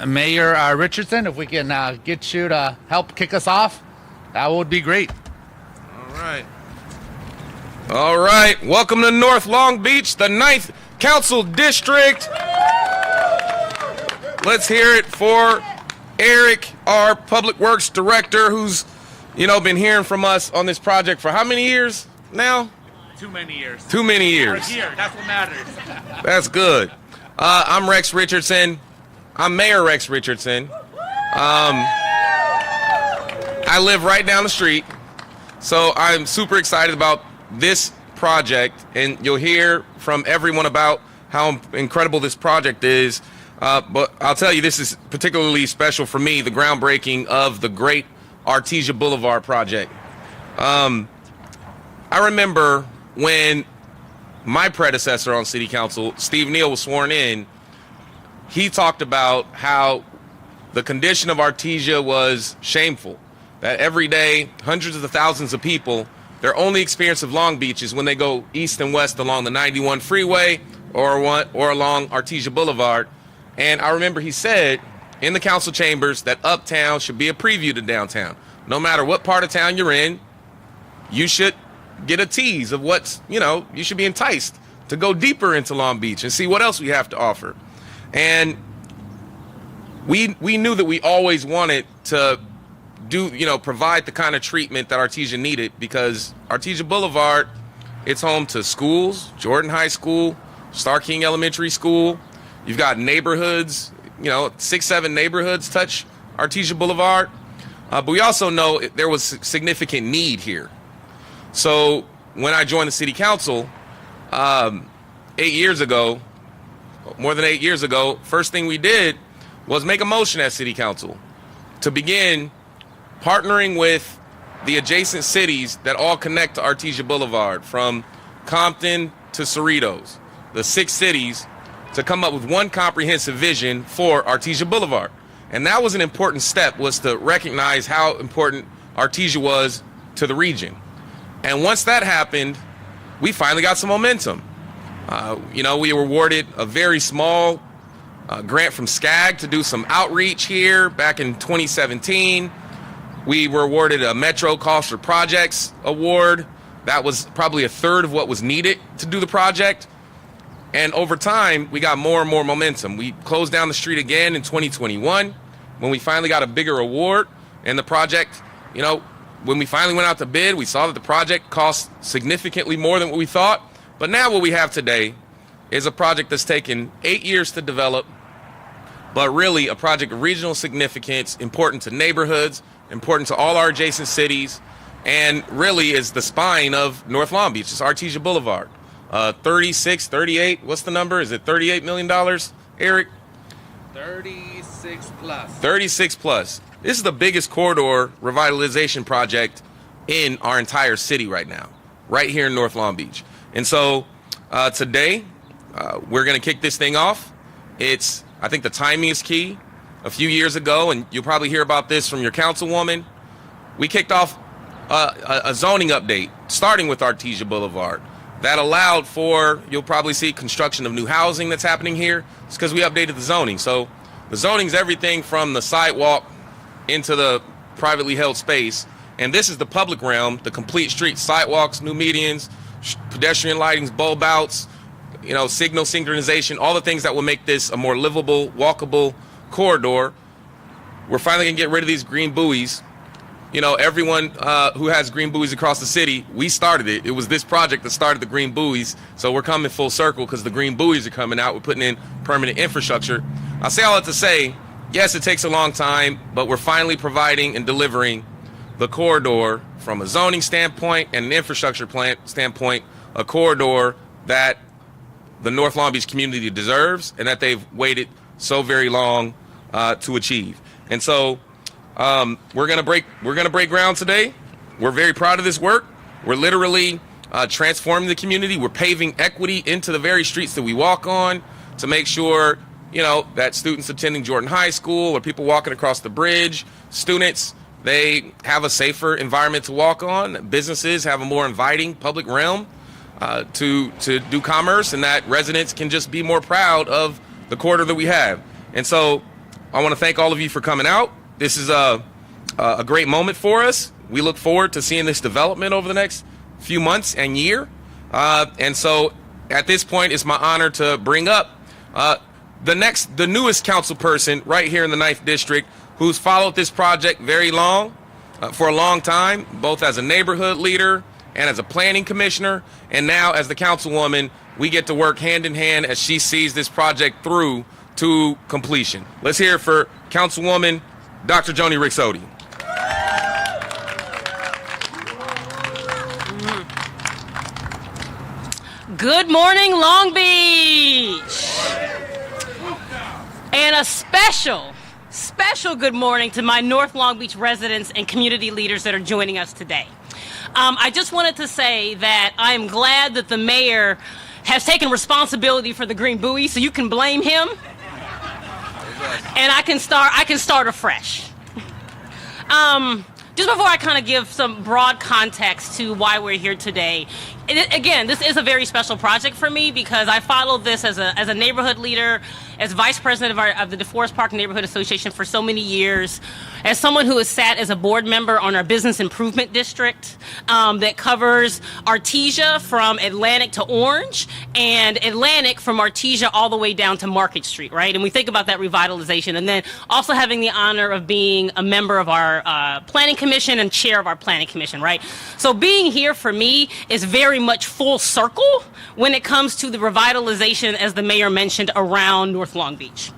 Mayor Richardson, if we can get you to help kick us off, that would be great. All right. All right. Welcome to North Long Beach, the 9th Council District. Let's hear it for Eric, our Public Works Director, who's, been hearing from us on this project for how many years now? Too many years. Too many years. We're here. That's what matters. That's good. I'm Rex Richardson. I'm Mayor Rex Richardson. I live right down the street, so I'm super excited about this project, and you'll hear from everyone about how incredible this project is. But I'll tell you, this is particularly special for me, the groundbreaking of the Great Artesia Boulevard project. I remember when my predecessor on City Council, Steve Neal, was sworn in. He talked about how the condition of Artesia was shameful, that every day, hundreds of thousands of people, their only experience of Long Beach is when they go east and west along the 91 freeway or along Artesia Boulevard. And I remember he said in the council chambers that uptown should be a preview to downtown. No matter what part of town you're in, you should get a tease of what's, you should be enticed to go deeper into Long Beach and see what else we have to offer. And we knew that we always wanted to provide the kind of treatment that Artesia needed, because Artesia Boulevard, it's home to schools, Jordan High School, Star King Elementary School. You've got neighborhoods, 6-7 neighborhoods touch Artesia Boulevard. But we also know there was significant need here. So when I joined the city council 8 years ago, more than 8 years ago, first thing we did was make a motion at city council to begin partnering with the adjacent cities that all connect to Artesia Boulevard, from Compton to Cerritos, the 6 cities, to come up with one comprehensive vision for Artesia Boulevard. And that was an important step, was to recognize how important Artesia was to the region. And once that happened, we finally got some momentum. We were awarded a very small grant from SCAG to do some outreach here back in 2017. We were awarded a Metro Cost for Projects award. That was probably a third of what was needed to do the project. And over time, we got more and more momentum. We closed down the street again in 2021 when we finally got a bigger award. And the project, when we finally went out to bid, we saw that the project cost significantly more than what we thought. But now what we have today is a project that's taken 8 years to develop, but really a project of regional significance, important to neighborhoods, important to all our adjacent cities, and really is the spine of North Long Beach. It's Artesia Boulevard. 38, what's the number? Is it $38 million, Eric? 36 plus. 36 plus. This is the biggest corridor revitalization project in our entire city right now, right here in North Long Beach. And so today, we're going to kick this thing off. I think the timing is key. A few years ago, and you'll probably hear about this from your councilwoman, we kicked off a zoning update, starting with Artesia Boulevard. That allowed for, you'll probably see, construction of new housing that's happening here. It's because we updated the zoning. So the zoning's everything from the sidewalk into the privately held space. And this is the public realm, the complete street, sidewalks, new medians, pedestrian lightings, bulb outs, signal synchronization, all the things that will make this a more livable, walkable corridor. We're finally gonna get rid of these green buoys. Everyone who has green buoys across the city, we started it. It was this project that started the green buoys. So we're coming full circle because the green buoys are coming out. We're putting in permanent infrastructure. I say all that to say, yes, it takes a long time, but we're finally providing and delivering the corridor from a zoning standpoint and an infrastructure standpoint, a corridor that the North Long Beach community deserves and that they've waited so very long to achieve. And so we're gonna break ground today. We're very proud of this work. We're literally transforming the community. We're paving equity into the very streets that we walk on to make sure that students attending Jordan High School or people walking across the bridge, students, they have a safer environment to walk on. Businesses have a more inviting public realm to do commerce, and that residents can just be more proud of the corridor that we have. And so I want to thank all of you for coming out. This is a great moment for us. We look forward to seeing this development over the next few months and year. And so at this point, it's my honor to bring up the newest council person right here in the 9th District, who's followed this project for a long time, both as a neighborhood leader and as a planning commissioner, and now as the councilwoman. We get to work hand in hand as she sees this project through to completion. Let's hear it for Councilwoman Dr. Joni Rixote. Good morning, Long Beach. And a special good morning to my North Long Beach residents and community leaders that are joining us today. I just wanted to say that I am glad that the mayor has taken responsibility for the Green Buoy, so you can blame him. And I can start afresh. Just before I kind of give some broad context to why we're here today, again, this is a very special project for me because I followed this as a neighborhood leader, as vice president of the DeForest Park Neighborhood Association for so many years, as someone who has sat as a board member on our business improvement district that covers Artesia from Atlantic to Orange and Atlantic from Artesia all the way down to Market Street, right? And we think about that revitalization, and then also having the honor of being a member of our planning commission and chair of our planning commission, right? So being here for me is very much full circle when it comes to the revitalization, as the mayor mentioned, around North Long Beach.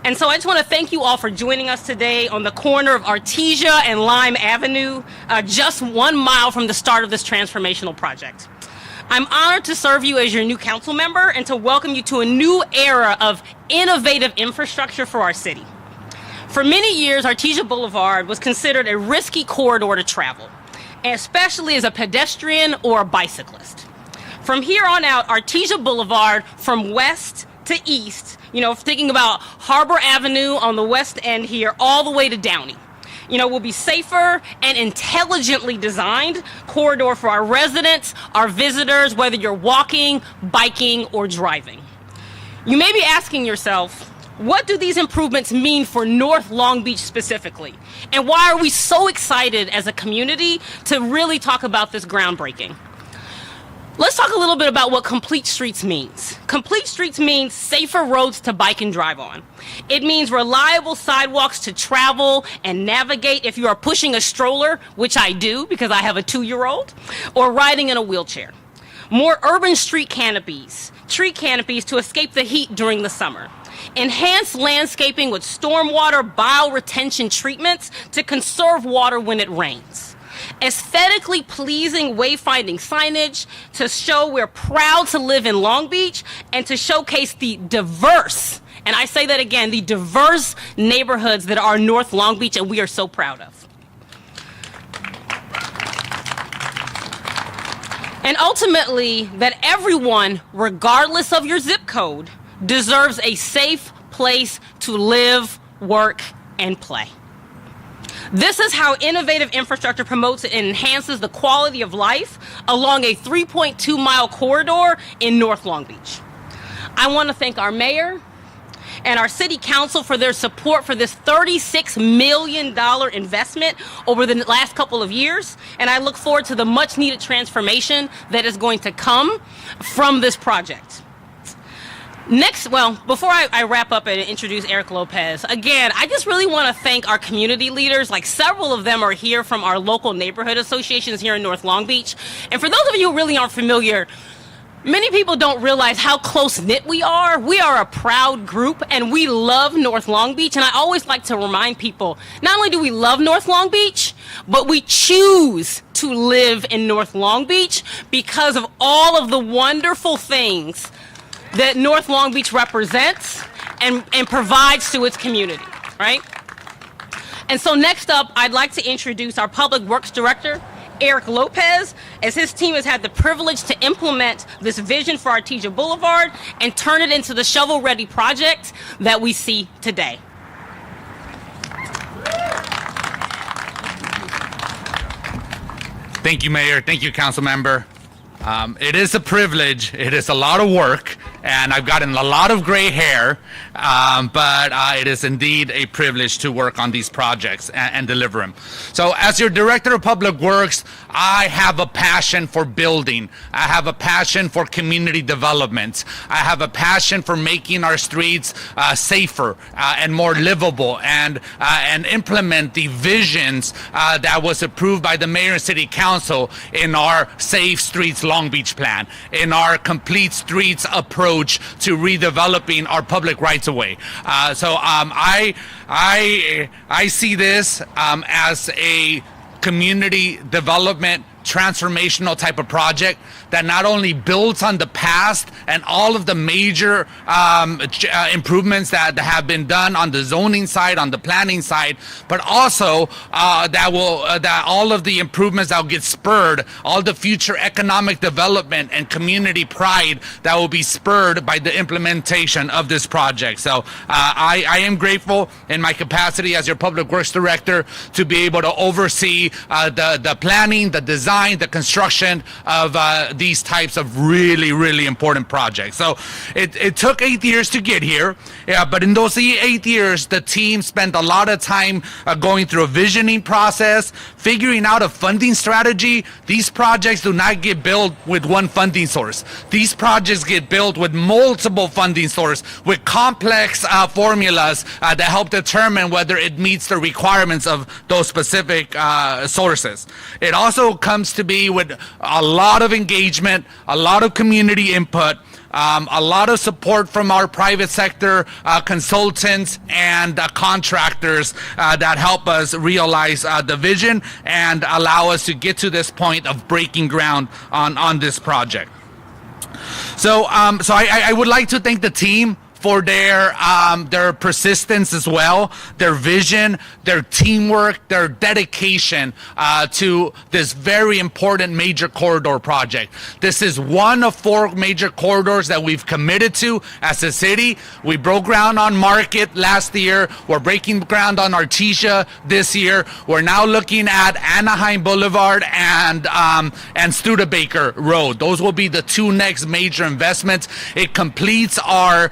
And so I just want to thank you all for joining us today on the corner of Artesia and Lime Avenue, just 1 mile from the start of this transformational project. I'm honored to serve you as your new council member and to welcome you to a new era of innovative infrastructure for our city. For many years, Artesia Boulevard was considered a risky corridor to travel, especially as a pedestrian or a bicyclist. From here on out, Artesia Boulevard from west to east, thinking about Harbor Avenue on the west end here, all the way to Downey, will be safer and intelligently designed corridor for our residents, our visitors, whether you're walking, biking, or driving. You may be asking yourself, what do these improvements mean for North Long Beach specifically? And why are we so excited as a community to really talk about this groundbreaking? Let's talk a little bit about what Complete Streets means. Complete Streets means safer roads to bike and drive on. It means reliable sidewalks to travel and navigate if you are pushing a stroller, which I do because I have a 2-year-old, or riding in a wheelchair. More urban street canopies, tree canopies to escape the heat during the summer. Enhanced landscaping with stormwater bioretention treatments to conserve water when it rains. Aesthetically pleasing wayfinding signage to show we're proud to live in Long Beach and to showcase the diverse, and I say that again, the diverse neighborhoods that are North Long Beach and we are so proud of. And ultimately, that everyone, regardless of your zip code, deserves a safe place to live, work, and play. This is how innovative infrastructure promotes and enhances the quality of life along a 3.2-mile corridor in North Long Beach. I want to thank our mayor and our city council for their support for this $36 million investment over the last couple of years, and I look forward to the much-needed transformation that is going to come from this project. Next, before I wrap up and introduce Eric Lopez, again, I just really want to thank our community leaders. Like, several of them are here from our local neighborhood associations here in North Long Beach. And for those of you who really aren't familiar, many people don't realize how close-knit we are. We are a proud group, and we love North Long Beach. And I always like to remind people, not only do we love North Long Beach, but we choose to live in North Long Beach because of all of the wonderful things that North Long Beach represents and provides to its community, right? And so next up, I'd like to introduce our Public Works Director, Eric Lopez, as his team has had the privilege to implement this vision for Artesia Boulevard and turn it into the shovel-ready project that we see today. Thank you, Mayor. Thank you, Council Member. It is a privilege. It is a lot of work and I've gotten a lot of gray hair, but it is indeed a privilege to work on these projects and deliver them. So as your Director of Public Works, I have a passion for building. I have a passion for community development. I have a passion for making our streets safer and more livable, and implement the visions that was approved by the Mayor and City Council in our Safe Streets Long Beach plan, in our Complete Streets approach to redeveloping our public rights-of-way. I see this as a community development transformational type of project that not only builds on the past and all of the major improvements that have been done on the zoning side, on the planning side, but also that all of the improvements that will get spurred, all the future economic development and community pride that will be spurred by the implementation of this project. So I am grateful in my capacity as your Public Works Director to be able to oversee the planning, the design, the construction of these types of really, really important projects. So it took 8 years to get here, but in those 8 years, the team spent a lot of time going through a visioning process, figuring out a funding strategy. These projects do not get built with one funding source. These projects get built with multiple funding sources, with complex formulas that help determine whether it meets the requirements of those specific sources. It also comes to be with a lot of engagement, a lot of community input, a lot of support from our private sector consultants and contractors that help us realize the vision and allow us to get to this point of breaking ground on this project. So I would like to thank the team for their persistence as well, their vision, their teamwork, their dedication to this very important major corridor project. This is one of 4 major corridors that we've committed to as a city. We broke ground on Market last year. We're breaking ground on Artesia this year. We're now looking at Anaheim Boulevard and Studebaker Road. Those will be the 2 next major investments. It completes our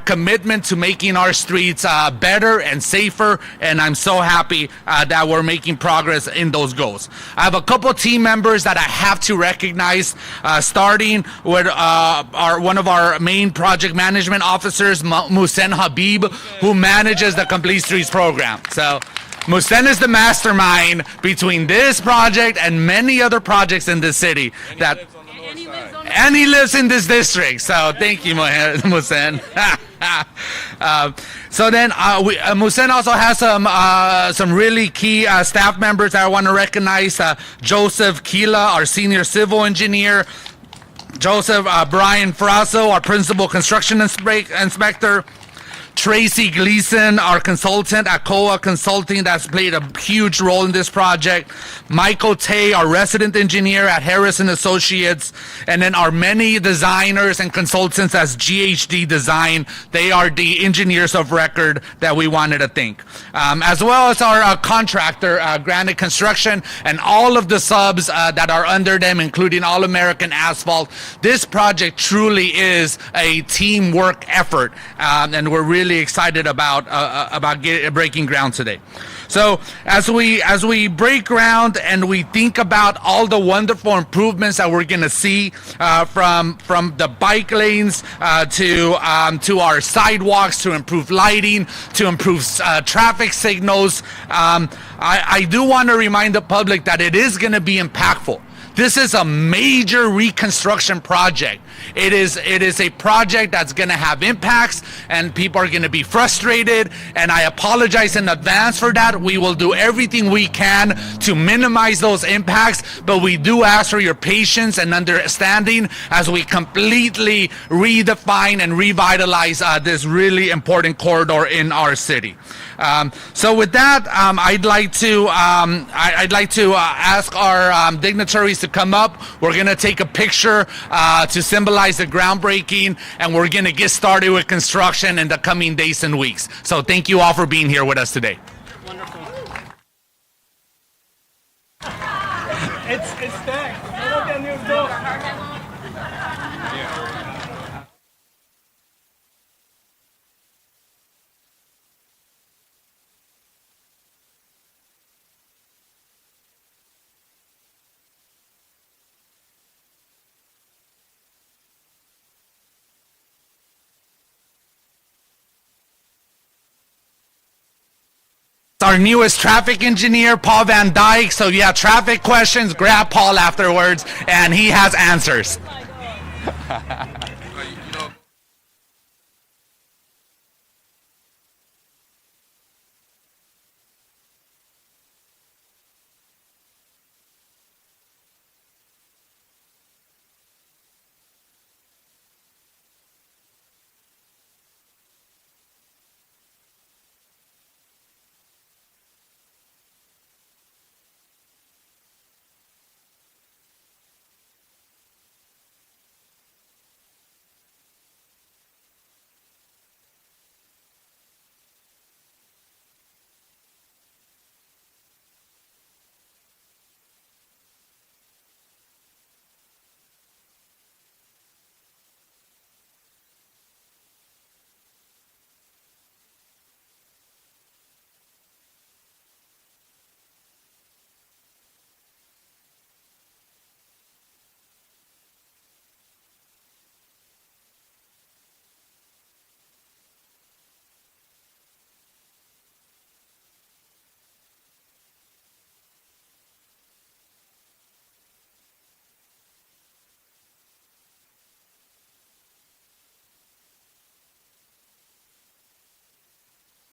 commitment to making our streets better and safer, and I'm so happy that we're making progress in those goals. I have a couple team members that I have to recognize, starting with one of our main project management officers, Musen Habib, who manages the Complete Streets program. So Musen is the mastermind between this project and many other projects in the city. And he lives in this district. So thank you, Musen. So then Musen also has some really key staff members that I want to recognize. Joseph Kila, our senior civil engineer. Joseph Brian Frasso, our principal construction inspector. Tracy Gleason, our consultant at COA Consulting, that's played a huge role in this project. Michael Tay, our resident engineer at Harrison Associates, and then our many designers and consultants as GHD Design. They are the engineers of record that we wanted to thank. As well as our contractor, Granite Construction, and all of the subs that are under them, including All American Asphalt. This project truly is a teamwork effort, and we're really excited about breaking ground today. So as we break ground and we think about all the wonderful improvements that we're going to see from the bike lanes to our sidewalks, to improve lighting, to improve traffic signals, I do want to remind the public that it is going to be impactful. This is a major reconstruction project. It is a project that's going to have impacts, and people are going to be frustrated, and I apologize in advance for that. We will do everything we can to minimize those impacts, but we do ask for your patience and understanding as we completely redefine and revitalize this really important corridor in our city. So with that, I'd like to ask our dignitaries to come up. We're going to take a picture to symbolize the groundbreaking, and we're going to get started with construction in the coming days and weeks. So thank you all for being here with us today. Wonderful. It's stacked. Look at you. our newest traffic engineer, Paul Van Dyke. So if you have traffic questions, grab Paul afterwards, and he has answers.